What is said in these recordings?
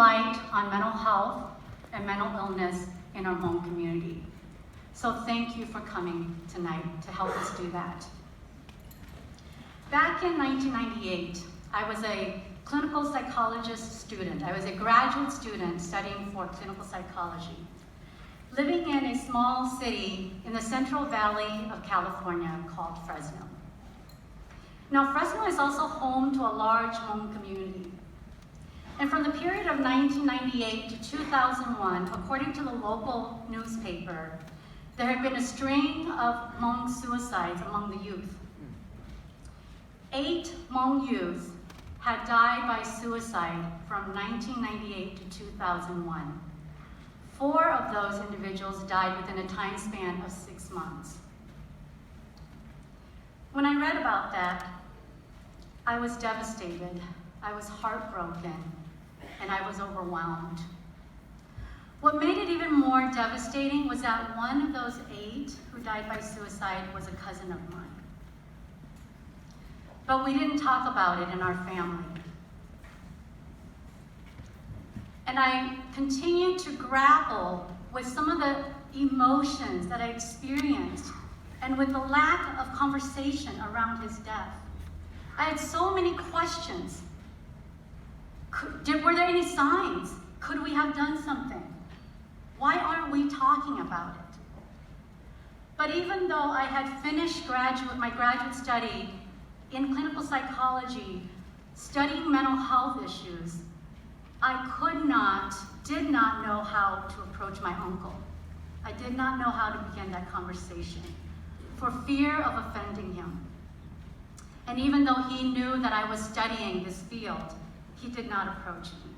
light on mental health and mental illness in our Hmong community. So thank you for coming tonight to help us do that. Back in 1998, I was a clinical psychologist student. I was a graduate student studying for clinical psychology, living in a small city in the Central Valley of California called Fresno. Now, Fresno is also home to a large Hmong community. And from the period of 1998 to 2001, according to the local newspaper, there had been a string of Hmong suicides among the youth. 8 Hmong youth had died by suicide from 1998 to 2001. 4 of those individuals died within a time span of 6 months. When I read about that, I was devastated, I was heartbroken, and I was overwhelmed. What made it even more devastating was that one of those 8 who died by suicide was a cousin of mine. But we didn't talk about it in our family. And I continued to grapple with some of the emotions that I experienced and with the lack of conversation around his death. I had so many questions. Were there any signs? Could we have done something? Why aren't we talking about it? But even though I had finished my graduate study in clinical psychology, studying mental health issues, I did not know how to approach my uncle. I did not know how to begin that conversation for fear of offending him. And even though he knew that I was studying this field, he did not approach me.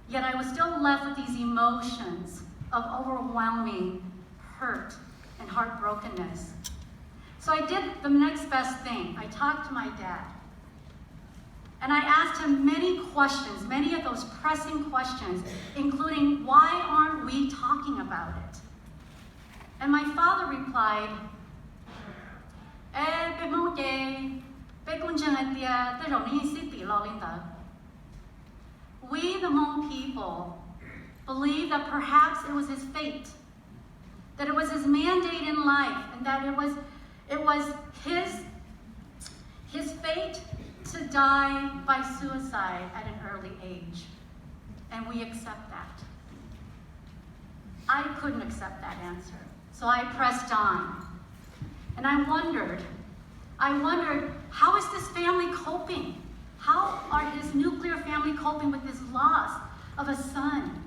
Yet I was still left with these emotions of overwhelming hurt and heartbrokenness. So I did the next best thing. I talked to my dad. And I asked him many questions, many of those pressing questions, including, why aren't we talking about it? And my father replied, we, the Hmong people, believe that perhaps it was his fate, that it was his mandate in life, and that it was his fate to die by suicide at an early age. And we accept that. I couldn't accept that answer, so I pressed on. And I wondered, how is this family coping? How are his nuclear family coping with this loss of a son,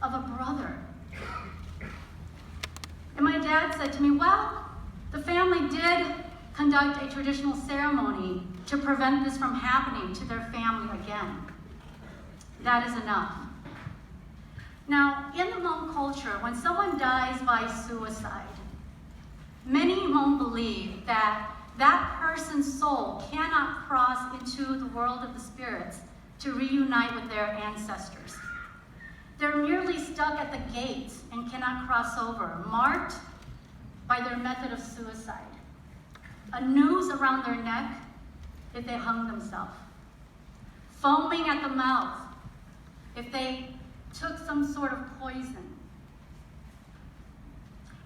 of a brother? And my dad said to me, well, the family did conduct a traditional ceremony to prevent this from happening to their family again. That is enough. Now, in the Hmong culture, when someone dies by suicide, many Hmong believe that that person's soul cannot cross into the world of the spirits to reunite with their ancestors. They're merely stuck at the gates and cannot cross over, marked by their method of suicide. A noose around their neck if they hung themselves. Foaming at the mouth if they took some sort of poison.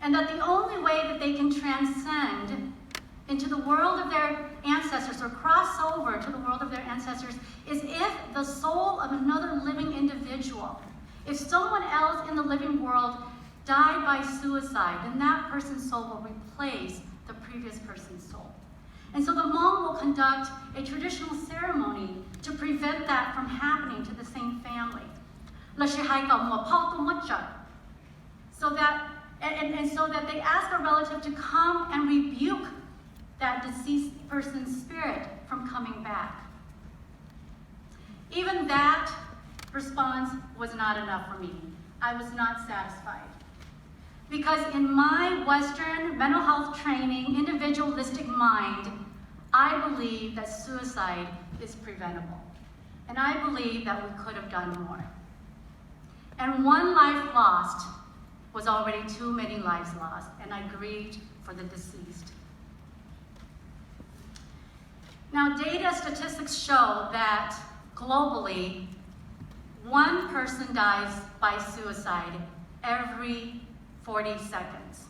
And that the only way that they can transcend into the world of their ancestors or cross over to the world of their ancestors is if the soul of another living individual, if someone else in the living world died by suicide, then that person's soul will replace the previous person's soul. And so the Hmong will conduct a traditional ceremony to prevent that from happening to the same family. So that they ask a relative to come and rebuke that deceased person's spirit from coming back. Even that response was not enough for me. I was not satisfied. Because in my Western mental health training, individualistic mind, I believe that suicide is preventable. And I believe that we could have done more. And one life lost was already too many lives lost, and I grieved for the deceased. Now, data statistics show that globally, one person dies by suicide every 40 seconds.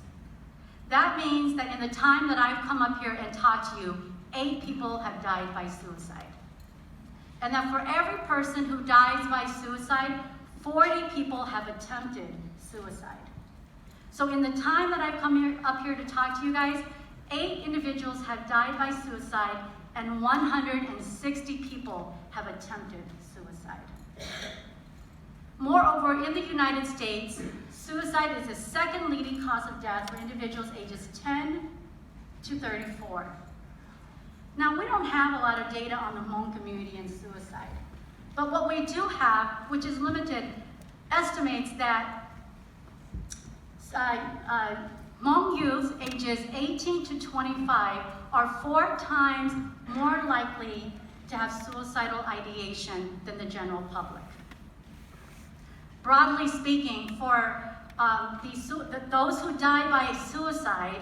That means that in the time that I've come up here and taught you, 8 people have died by suicide. And that for every person who dies by suicide, 40 people have attempted suicide. So in the time that I've come up here to talk to you guys, 8 individuals have died by suicide and 160 people have attempted suicide. Moreover, in the United States, suicide is the second leading cause of death for individuals ages 10 to 34. Now, we don't have a lot of data on the Hmong community and suicide, but what we do have, which is limited, estimates that Hmong youth ages 18 to 25 are 4 times more likely to have suicidal ideation than the general public. Broadly speaking, for those who die by suicide,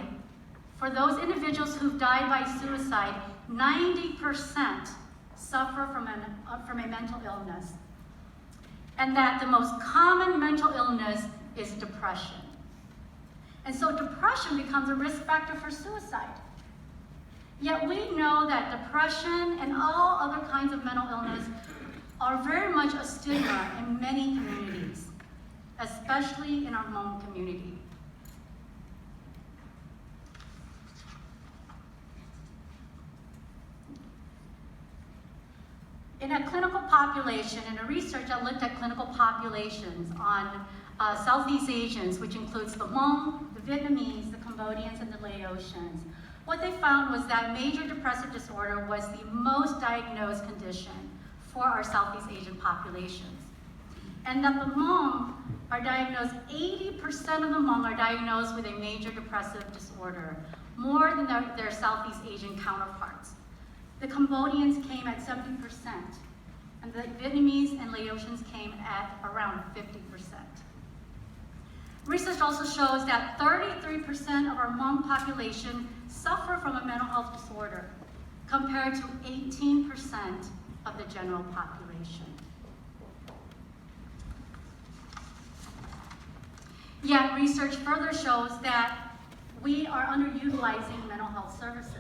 for those individuals who've died by suicide, 90% suffer from a mental illness. And that the most common mental illness is depression. And so depression becomes a risk factor for suicide. Yet we know that depression and all other kinds of mental illness are very much a stigma in many communities, especially in our Hmong community. In a clinical population, in a research that looked at clinical populations on Southeast Asians, which includes the Hmong, the Vietnamese, the Cambodians, and the Laotians, what they found was that major depressive disorder was the most diagnosed condition for our Southeast Asian populations. And that the Hmong are diagnosed, 80% of the Hmong are diagnosed with a major depressive disorder, more than their Southeast Asian counterparts. The Cambodians came at 70%, and the Vietnamese and Laotians came at around 50%. Research also shows that 33% of our Hmong population suffer from a mental health disorder, compared to 18% of the general population. Yet research further shows that we are underutilizing mental health services.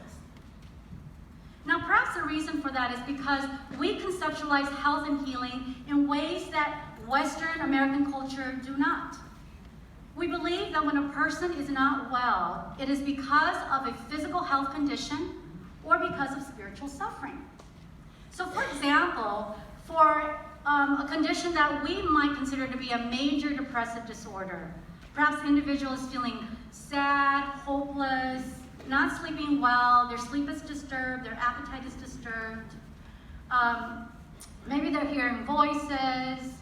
Now, perhaps the reason for that is because we conceptualize health and healing in ways that Western American culture do not. We believe that when a person is not well, it is because of a physical health condition or because of spiritual suffering. So for example, for a condition that we might consider to be a major depressive disorder, perhaps the individual is feeling sad, hopeless, not sleeping well, their sleep is disturbed, their appetite is disturbed, maybe they're hearing voices,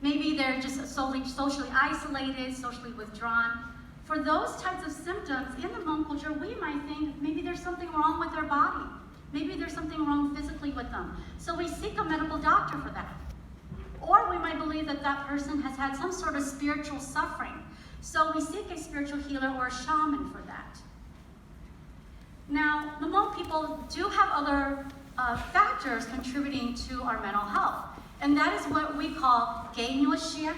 maybe they're just socially isolated, socially withdrawn. For those types of symptoms, in the Hmong culture, we might think maybe there's something wrong with their body. Maybe there's something wrong physically with them. So we seek a medical doctor for that. Or we might believe that that person has had some sort of spiritual suffering. So we seek a spiritual healer or a shaman for that. Now, the Hmong people do have other factors contributing to our mental health. And that is what we call gainyoshia,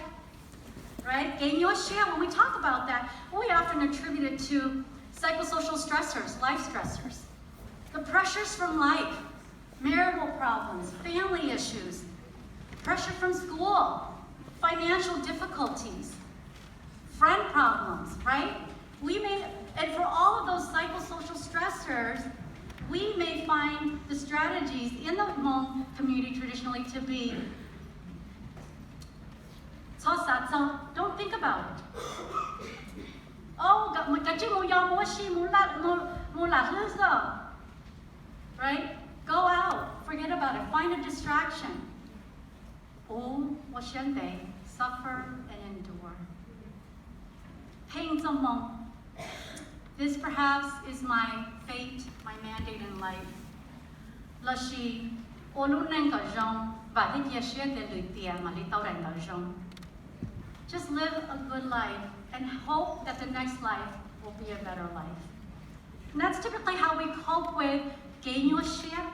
right? Gainyoshia, when we talk about that, we often attribute it to psychosocial stressors, life stressors. The pressures from life, marital problems, family issues, pressure from school, financial difficulties, friend problems, right? And for all of those psychosocial stressors, we may find the strategies in the Hmong community traditionally to be don't think about it. Oh, right? Go out, forget about it, find a distraction. Suffer and endure. This perhaps is my fate, my mandate in life. Just live a good life and hope that the next life will be a better life. And that's typically how we cope with gainyoshia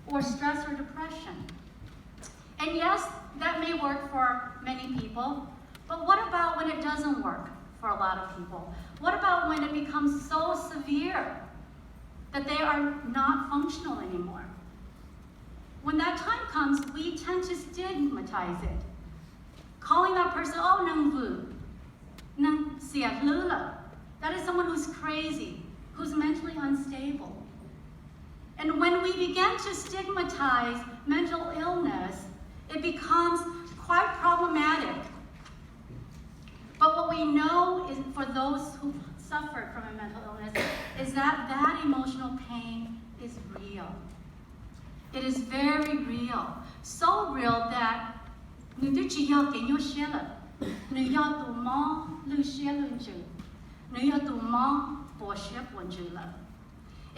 or stress or depression. And yes, that may work for many people, but what about when it doesn't work for a lot of people? What about when it becomes so severe that they are not functional anymore? When that time comes, we tend to stigmatize it, calling that person, oh, nang vu, nang siat lula. That is someone who's crazy, who's mentally unstable. And when we begin to stigmatize mental illness, it becomes quite problematic. But what we know is, for those who suffer from a mental illness, is that that emotional pain is real. It is very real. So real that it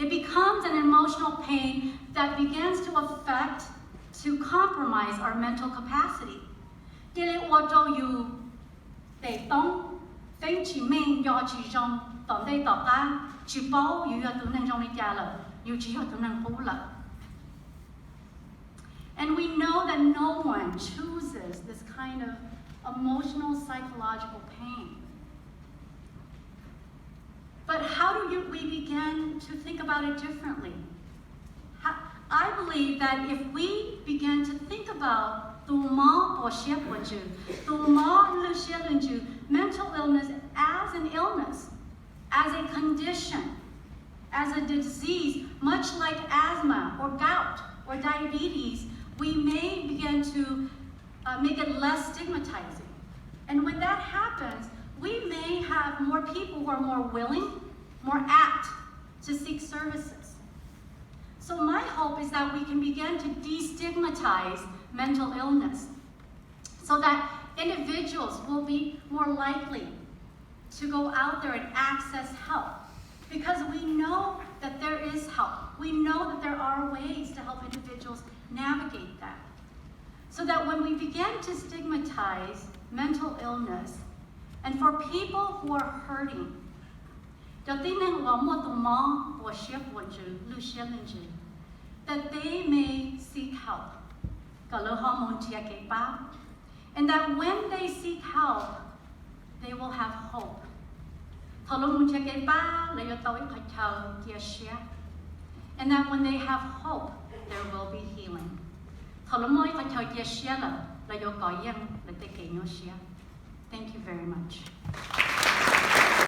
becomes an emotional pain that begins to affect, to compromise our mental capacity. And we know that no one chooses this kind of emotional, psychological pain. But how do we begin to think about it differently? I believe that if we begin to think about mental illness as an illness, as a condition, as a disease, much like asthma or gout or diabetes, we may begin to make it less stigmatizing. And when that happens, we may have more people who are more willing, more apt to seek services. So my hope is that we can begin to destigmatize mental illness so that individuals will be more likely to go out there and access help, because we know that there is help. We know that there are ways to help individuals navigate that. So that when we begin to stigmatize mental illness, and for people who are hurting, that they may seek help. And that when they seek help, they will have hope. And that when they have hope, there will be healing. Thank you very much.